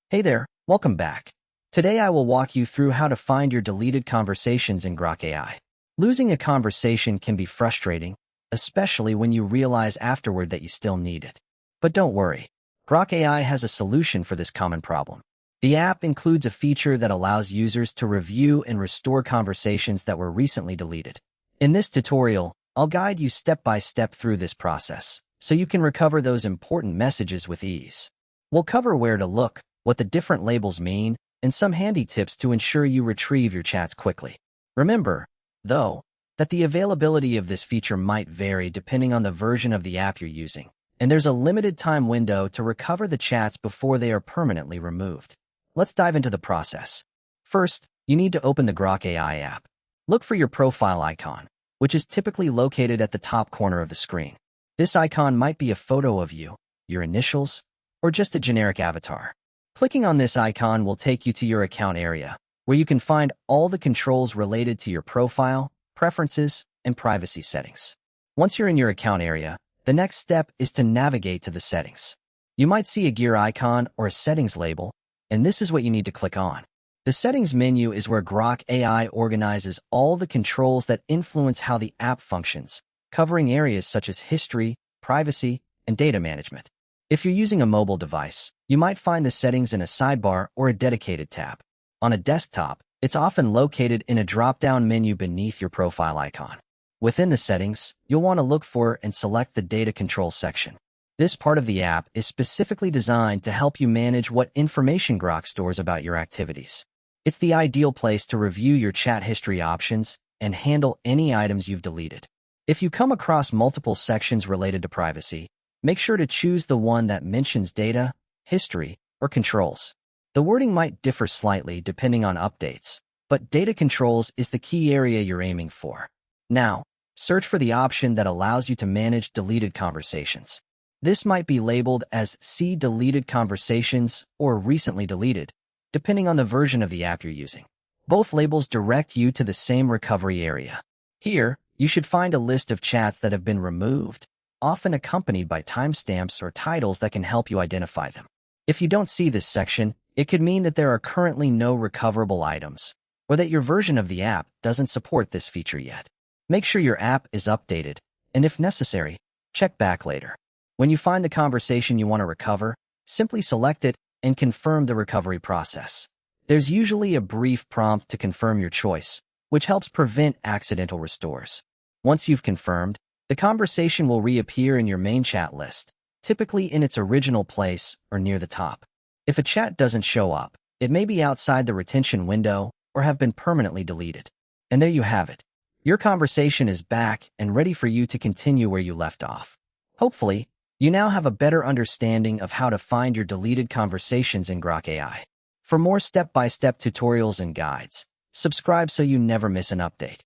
Hey there, welcome back. Today I will walk you through how to find your deleted conversations in Grok AI. Losing a conversation can be frustrating, especially when you realize afterward that you still need it. But don't worry, Grok AI has a solution for this common problem. The app includes a feature that allows users to review and restore conversations that were recently deleted. In this tutorial, I'll guide you step by step through this process, so you can recover those important messages with ease. We'll cover where to look, what the different labels mean, and some handy tips to ensure you retrieve your chats quickly. Remember, though, that the availability of this feature might vary depending on the version of the app you're using, and there's a limited time window to recover the chats before they are permanently removed. Let's dive into the process. First, you need to open the Grok AI app. Look for your profile icon, which is typically located at the top corner of the screen. This icon might be a photo of you, your initials, or just a generic avatar. Clicking on this icon will take you to your account area, where you can find all the controls related to your profile, preferences, and privacy settings. Once you're in your account area, the next step is to navigate to the settings. You might see a gear icon or a settings label, and this is what you need to click on. The settings menu is where Grok AI organizes all the controls that influence how the app functions, covering areas such as history, privacy, and data management. If you're using a mobile device, you might find the settings in a sidebar or a dedicated tab. On a desktop, it's often located in a drop-down menu beneath your profile icon. Within the settings, you'll want to look for and select the Data Control section. This part of the app is specifically designed to help you manage what information Grok stores about your activities. It's the ideal place to review your chat history options and handle any items you've deleted. If you come across multiple sections related to privacy, make sure to choose the one that mentions data, history, or controls. The wording might differ slightly depending on updates, but data controls is the key area you're aiming for. Now, search for the option that allows you to manage deleted conversations. This might be labeled as See Deleted Conversations or Recently Deleted, depending on the version of the app you're using. Both labels direct you to the same recovery area. Here, you should find a list of chats that have been removed, often accompanied by timestamps or titles that can help you identify them. If you don't see this section, it could mean that there are currently no recoverable items, or that your version of the app doesn't support this feature yet. Make sure your app is updated, and if necessary, check back later. When you find the conversation you want to recover, simply select it and confirm the recovery process. There's usually a brief prompt to confirm your choice, which helps prevent accidental restores. Once you've confirmed, the conversation will reappear in your main chat list, typically in its original place or near the top. If a chat doesn't show up, it may be outside the retention window or have been permanently deleted. And there you have it. Your conversation is back and ready for you to continue where you left off. Hopefully, you now have a better understanding of how to find your deleted conversations in Grok AI. For more step-by-step tutorials and guides, subscribe so you never miss an update.